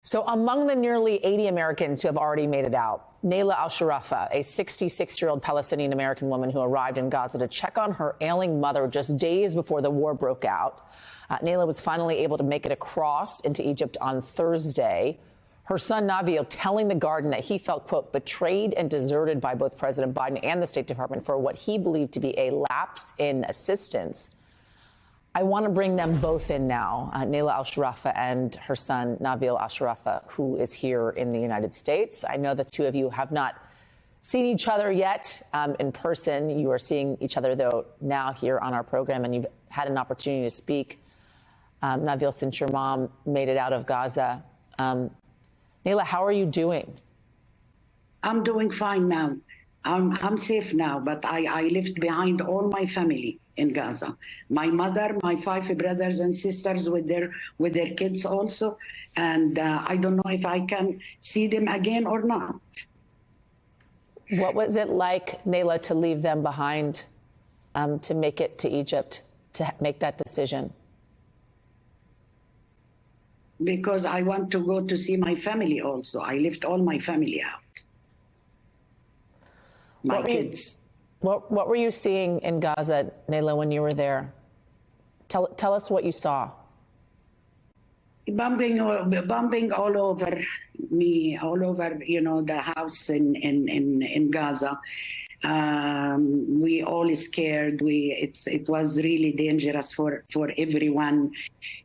So among the nearly 80 Americans who have already made it out, Nayla Al-Sharafa, a 66-year-old Palestinian-American woman who arrived in Gaza to check on her ailing mother just days before the war broke out. Nayla was finally able to make it across into Egypt on Thursday. Her son, Navio, telling The Guardian that he felt, quote, betrayed and deserted by both President Biden and the State Department for what he believed to be a lapse in assistance. I want to bring them both in now, Nayla Al-Sharafa and her son, Nabil Al-Sharafa, who is here in the United States. I know the two of you have not seen each other yet in person. You are seeing each other, though, now here on our program, and you've had an opportunity to speak. Nabil, since your mom made it out of Gaza. Nayla, how are you doing? I'm doing fine now. I'm safe now, but I left behind all my family in Gaza. My mother, my 5 brothers and sisters with their kids also, and I don't know if I can see them again or not. What was it like, Nayla, to leave them behind, to make it to Egypt, to make that decision? Because I want to go to see my family also. I left all my family out. My kids. What were you seeing in Gaza, Nayla, when you were there? Tell us what you saw. Bombing all over me, all over, the house in Gaza. We all scared. It was really dangerous for everyone.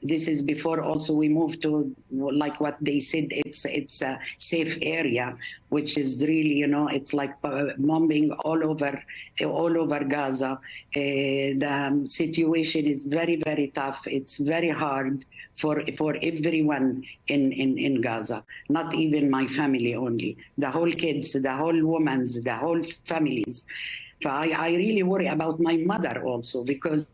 This is before also we moved to, like what they said, it's a safe area, which is really, it's like bombing all over Gaza. The situation is very, very tough. It's very hard for everyone in Gaza, not even my family only, the whole kids, the whole women, the whole families. So I really worry about my mother also, because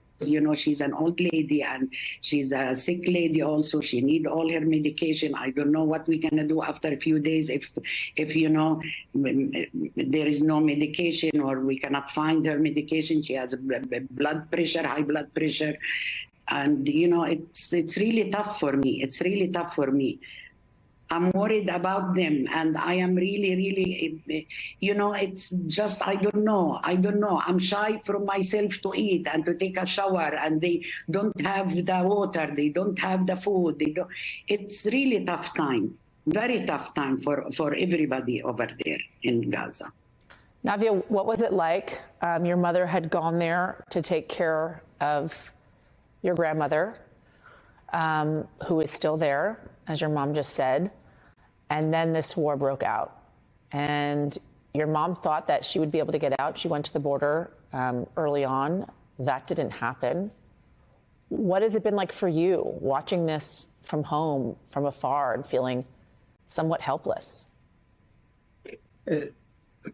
she's an old lady and she's a sick lady also. She needs all her medication. I don't know what we're gonna do after a few days if there is no medication or we cannot find her medication. She has blood pressure, high blood pressure. And, it's really tough for me. It's really tough for me. I'm worried about them, and I am really, it's just, I don't know. I'm shy from myself to eat and to take a shower, and they don't have the water, they don't have the food. It's really tough time, very tough time for everybody over there in Gaza. Navia, what was it like? Your mother had gone there to take care of your grandmother, who is still there, as your mom just said, and then this war broke out. And your mom thought that she would be able to get out. She went to the border early on. That didn't happen. What has it been like for you, watching this from home, from afar, and feeling somewhat helpless?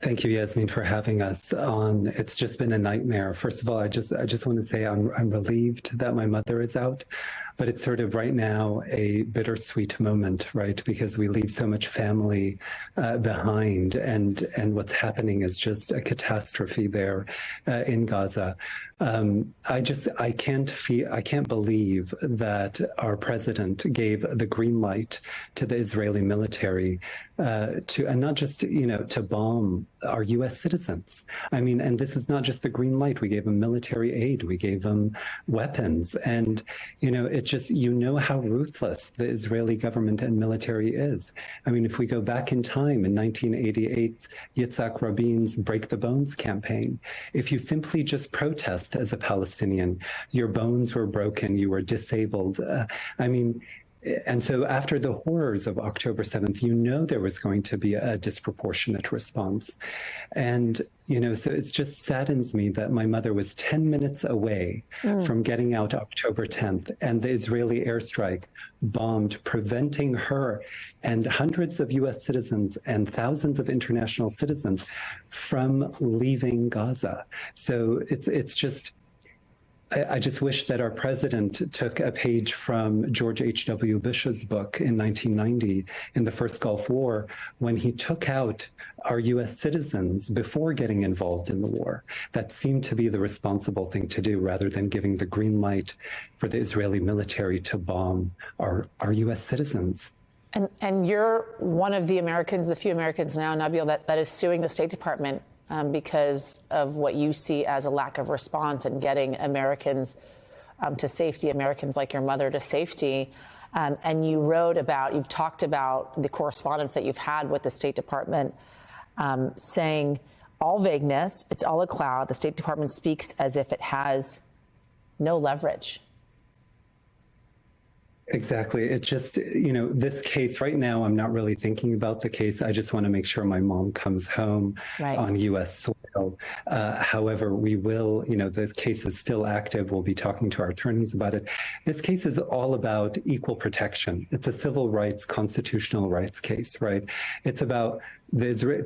Thank you, Yasmin, for having us on. It's just been a nightmare. First of all, I just want to say I'm relieved that my mother is out, but it's sort of right now a bittersweet moment, right? Because we leave so much family behind, and what's happening is just a catastrophe there in Gaza. I can't believe that our president gave the green light to the Israeli military and not just, to bomb our U.S. citizens. I mean, and this is not just the green light. We gave them military aid. We gave them weapons. And, it's just, how ruthless the Israeli government and military is. I mean, if we go back in time in 1988, Yitzhak Rabin's Break the Bones campaign, if you simply just protest as a Palestinian, your bones were broken, you were disabled. And so after the horrors of October 7th, there was going to be a disproportionate response. And, so it just saddens me that my mother was 10 minutes away from getting out October 10th, and the Israeli airstrike bombed, preventing her and hundreds of U.S. citizens and thousands of international citizens from leaving Gaza. So it's just... I just wish that our president took a page from George H.W. Bush's book in 1990 in the first Gulf War, when he took out our U.S. citizens before getting involved in the war. That seemed to be the responsible thing to do, rather than giving the green light for the Israeli military to bomb our U.S. citizens. And you're one of the Americans, the few Americans now, Nabil, that is suing the State Department because of what you see as a lack of response in getting Americans to safety, Americans like your mother to safety. And you've talked about the correspondence that you've had with the State Department, saying all vagueness, it's all a cloud. The State Department speaks as if it has no leverage. Exactly. It just, this case right now, I'm not really thinking about the case. I just want to make sure my mom comes home on U.S. soil. However, we will, the case is still active. We'll be talking to our attorneys about it. This case is all about equal protection. It's a civil rights, constitutional rights case, right? It's about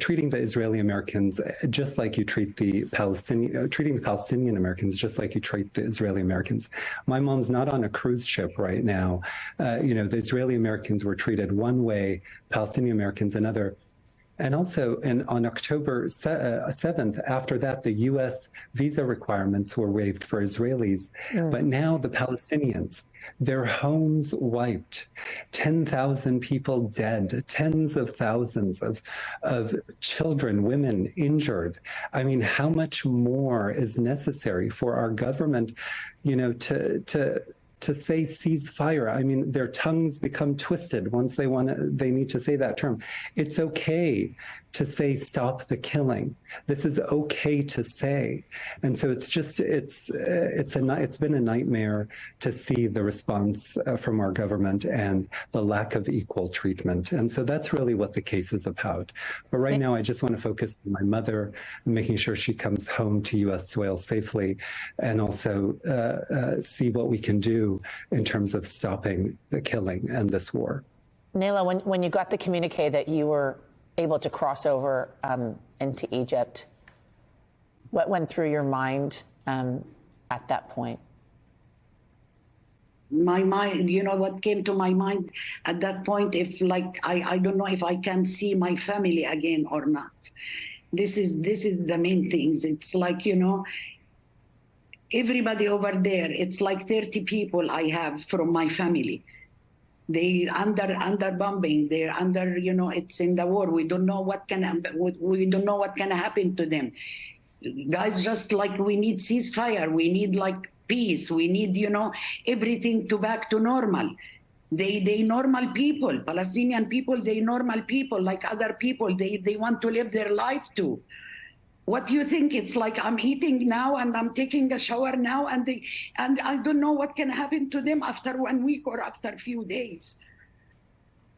treating the Israeli Americans just like you treat the Palestinian Americans just like you treat the Israeli Americans. My mom's not on a cruise ship right now. The Israeli Americans were treated one way, Palestinian Americans another. And also, on October 7th, after that, the U.S. visa requirements were waived for Israelis. But now the Palestinians, their homes wiped, 10,000 people dead, tens of thousands of children, women injured. I mean, how much more is necessary for our government, to say ceasefire? I mean, their tongues become twisted once they need to say that term. It's okay to say stop the killing. This is okay to say. And so it's been a nightmare to see the response from our government and the lack of equal treatment. And so that's really what the case is about. But right now, I just want to focus on my mother and making sure she comes home to U.S. soil safely, and also see what we can do in terms of stopping the killing and this war. Nayla, when you got the communique that you were able to cross over into Egypt, what went through your mind at that point? My mind, what came to my mind at that point, I don't know if I can see my family again or not. This is the main things. It's like, everybody over there, it's like 30 people I have from my family. They under bombing. They're under, it's in the war. We don't know what can happen to them. Guys, just like we need ceasefire, we need peace, we need, everything back to normal. They normal people, Palestinian people. They normal people like other people. They want to live their life too. What do you think? It's like I'm eating now and I'm taking a shower now, and I don't know what can happen to them after 1 week or after a few days.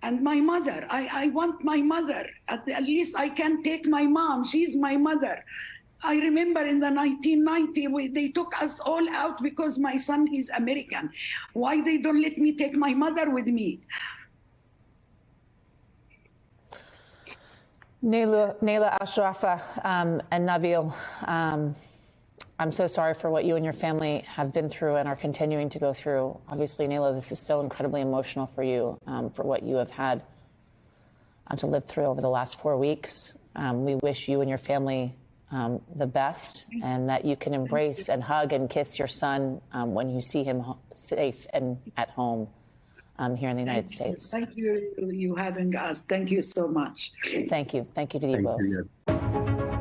And my mother, I want my mother. At least I can take my mom. She's my mother. I remember in the 1990, they took us all out because my son is American. Why they don't let me take my mother with me? Nayla Al-Sharafah and Nabil, I'm so sorry for what you and your family have been through and are continuing to go through. Obviously, Nayla, this is so incredibly emotional for you, for what you have had to live through over the last 4 weeks. We wish you and your family the best, and that you can embrace and hug and kiss your son when you see him safe and at home here in the United States. Thank you for having us. Thank you so much. Thank you. Thank you to you both.